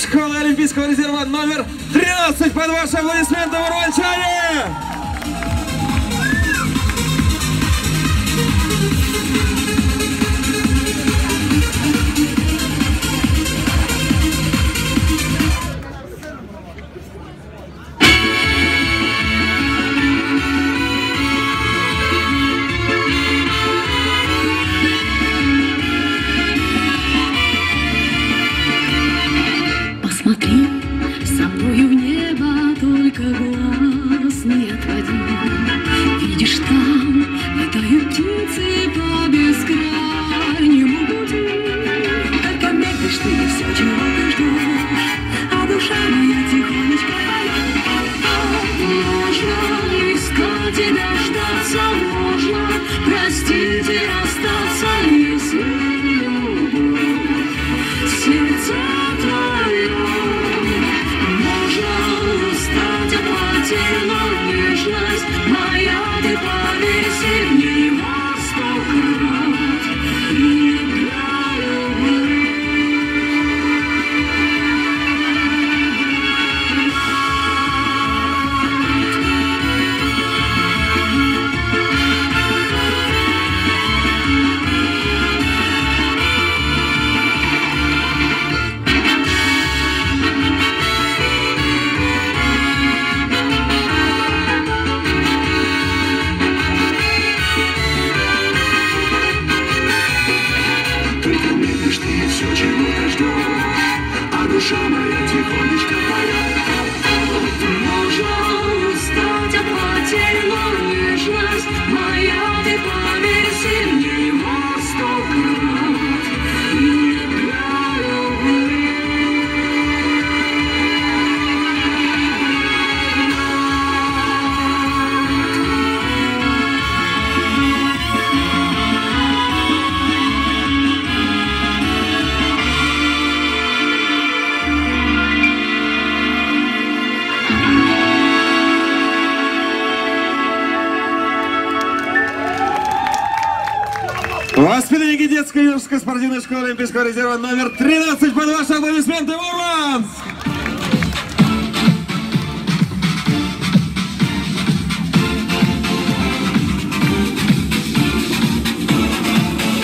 Школа Олимпийского резерва номер 13 под ваши аплодисменты, уральчане! Посмотри, со мною в небо только глаз не отводи. Видишь, там летают птицы по бескрайнему пути. Только медлишь ты, все, чего ты ждешь, а душа моя тихонечко поет. Можно искать и дождаться, можно простить и расстаться, если любовь сердце твое. Но нежность моя, ты повеси в ней во 100 крат, не для любви. Все, чего ты ждешь, а душа моя тихонечко поет. Можно устать от потерь, но нежность моя, ты повеси в ней во 100 крат, не для любви. Воспитанники детской и юношеской спортивной школы Олимпийского резерва номер 13 под ваши аплодисменты.